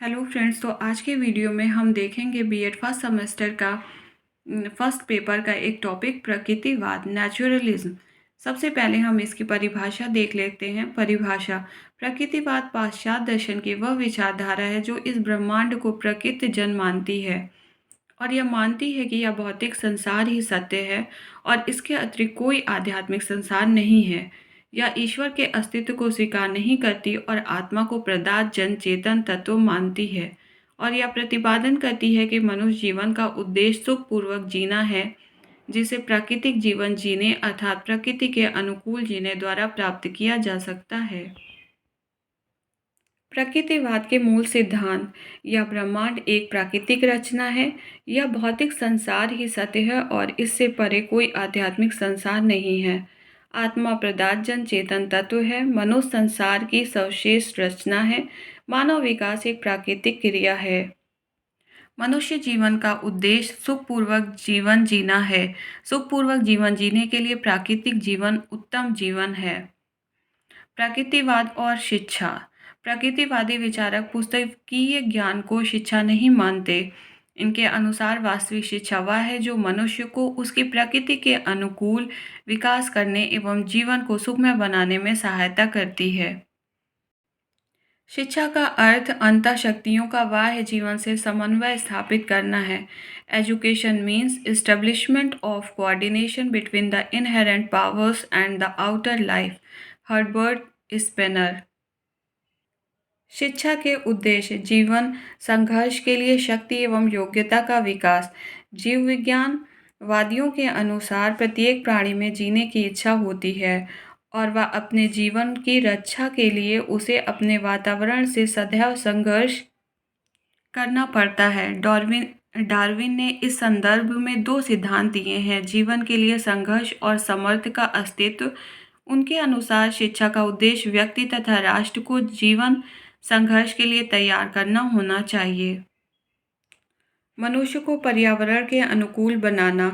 Hello friends, तो आज के वीडियो में हम देखेंगे बीएड फर्स्ट सेमेस्टर का फर्स्ट पेपर का एक टॉपिक प्रकृतिवाद नेचुरलिज्म। सबसे पहले हम इसकी परिभाषा देख लेते हैं। परिभाषा: प्रकृतिवाद पाश्चात्य दर्शन की वह विचारधारा है जो इस ब्रह्मांड को प्रकृति जन्य मानती है और यह मानती है कि यह भौतिक संसार ही सत्य है और इसके अतिरिक्त कोई आध्यात्मिक संसार नहीं है। यह ईश्वर के अस्तित्व को स्वीकार नहीं करती और आत्मा को प्रदात जन चेतन तत्व मानती है और यह प्रतिपादन करती है कि मनुष्य जीवन का उद्देश्य सुखपूर्वक जीना है, जिसे प्राकृतिक जीवन जीने अर्थात प्रकृति के अनुकूल जीने द्वारा प्राप्त किया जा सकता है। प्रकृतिवाद के मूल सिद्धांत: यह ब्रह्मांड एक प्राकृतिक रचना है। यह भौतिक संसार ही सत्य है और इससे परे कोई आध्यात्मिक संसार नहीं है। आत्मा प्रदात जन चेतन तत्व है। मनुष्य संसार की सर्वश्रेष्ठ रचना है। मानव विकास एक प्राकृतिक क्रिया है। मनुष्य जीवन का उद्देश्य सुखपूर्वक जीवन जीना है। सुखपूर्वक जीवन जीने के लिए प्राकृतिक जीवन उत्तम जीवन है। प्रकृतिवाद और शिक्षा: प्रकृतिवादी विचारक पुस्तकीय ज्ञान को शिक्षा नहीं मानते। इनके अनुसार वास्तविक शिक्षा वह है जो मनुष्य को उसकी प्रकृति के अनुकूल विकास करने एवं जीवन को सुखमय बनाने में सहायता करती है। शिक्षा का अर्थ अंतःशक्तियों का बाह्य जीवन से समन्वय स्थापित करना है। Education means establishment of coordination between the inherent powers and the outer life. Herbert spanner. शिक्षा के उद्देश्य: जीवन संघर्ष के लिए शक्ति एवं योग्यता का विकास। जीव विज्ञान वादियों के अनुसार प्रत्येक प्राणी में जीने की इच्छा होती है और वह अपने जीवन की रक्षा के लिए उसे अपने वातावरण से सदैव संघर्ष करना पड़ता है। डार्विन ने इस संदर्भ में दो सिद्धांत दिए हैं: जीवन के लिए संघर्ष और समर्थ का अस्तित्व। उनके अनुसार शिक्षा का उद्देश्य व्यक्ति तथा राष्ट्र को जीवन संघर्ष के लिए तैयार करना होना चाहिए। मनुष्य को पर्यावरण के अनुकूल बनाना: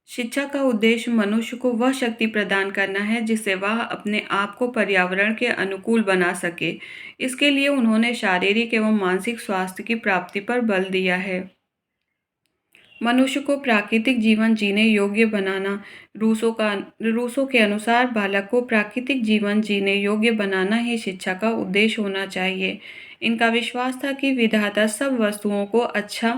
शिक्षा का उद्देश्य मनुष्य को वह शक्ति प्रदान करना है जिससे वह अपने आप को पर्यावरण के अनुकूल बना सके। इसके लिए उन्होंने शारीरिक एवं मानसिक स्वास्थ्य की प्राप्ति पर बल दिया है। मनुष्य को प्राकृतिक जीवन जीने योग्य बनाना: रूसों के अनुसार बालक को प्राकृतिक जीवन जीने योग्य बनाना ही शिक्षा का उद्देश्य होना चाहिए। इनका विश्वास था कि विधाता सब वस्तुओं को अच्छा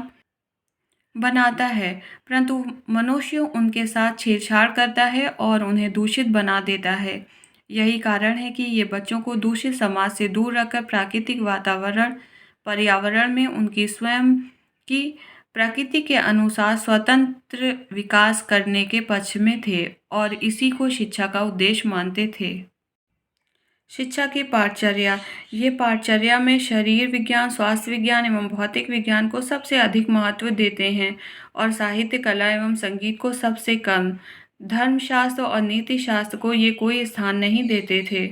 बनाता है, परंतु मनुष्य उनके साथ छेड़छाड़ करता है और उन्हें दूषित बना देता है। यही कारण है कि ये बच्चों को दूषित समाज से दूर रखकर प्राकृतिक पर्यावरण में उनकी स्वयं की प्रकृति के अनुसार स्वतंत्र विकास करने के पक्ष में थे और इसी को शिक्षा का उद्देश्य मानते थे। शिक्षा की पाठचर्या: ये पाठचर्या में शरीर विज्ञान, स्वास्थ्य विज्ञान एवं भौतिक विज्ञान को सबसे अधिक महत्व देते हैं और साहित्य, कला एवं संगीत को सबसे कम। धर्मशास्त्र और नीति शास्त्र को ये कोई स्थान नहीं देते थे।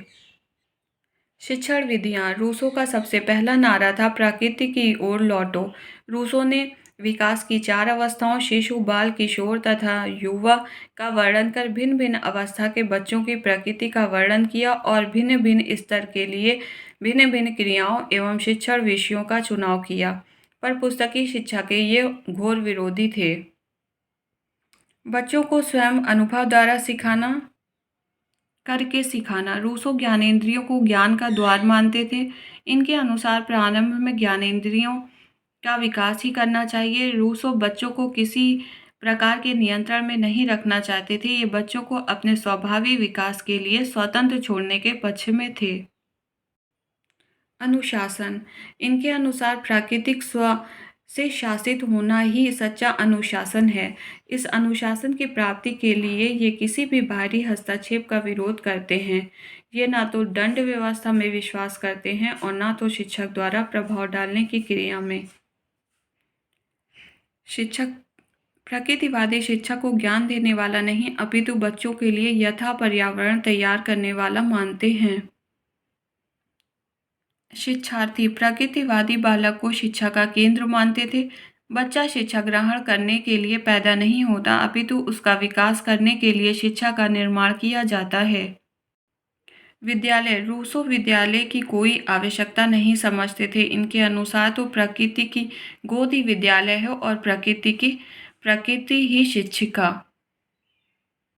शिक्षण विधियाँ: रूसों का सबसे पहला नारा था प्रकृति की ओर लौटो। रूसों ने विकास की चार अवस्थाओं शिशु, बाल, किशोर तथा युवा का वर्णन कर भिन्न भिन्न अवस्था के बच्चों की प्रकृति का वर्णन किया और भिन्न भिन्न स्तर के लिए भिन्न भिन्न क्रियाओं एवं शिक्षण विषयों का चुनाव किया, पर पुस्तकीय शिक्षा के ये घोर विरोधी थे। बच्चों को स्वयं अनुभव द्वारा करके सिखाना: रूसों ज्ञानेंद्रियों को ज्ञान का द्वार मानते थे। इनके अनुसार प्रारंभ में ज्ञानेंद्रियों का विकास ही करना चाहिए। रूसों बच्चों को किसी प्रकार के नियंत्रण में नहीं रखना चाहते थे। ये बच्चों को अपने स्वाभाविक विकास के लिए स्वतंत्र छोड़ने के पक्ष में थे। अनुशासन: इनके अनुसार प्राकृतिक स्व से शासित होना ही सच्चा अनुशासन है। इस अनुशासन की प्राप्ति के लिए ये किसी भी बाहरी हस्तक्षेप का विरोध करते हैं। ये ना तो दंड व्यवस्था में विश्वास करते हैं और ना तो शिक्षक द्वारा प्रभाव डालने की क्रिया में। शिक्षक प्रकृतिवादी शिक्षा को ज्ञान देने वाला नहीं अपितु बच्चों के लिए यथा पर्यावरण तैयार करने वाला मानते हैं। शिक्षार्थी प्रकृतिवादी बालक को शिक्षा का केंद्र मानते थे। बच्चा शिक्षा ग्रहण करने के लिए पैदा नहीं होता अपितु उसका विकास करने के लिए शिक्षा का निर्माण किया जाता है। विद्यालय रूसो विद्यालय की कोई आवश्यकता नहीं समझते थे। इनके अनुसार तो प्रकृति की गोद ही विद्यालय है और प्रकृति ही शिक्षिका।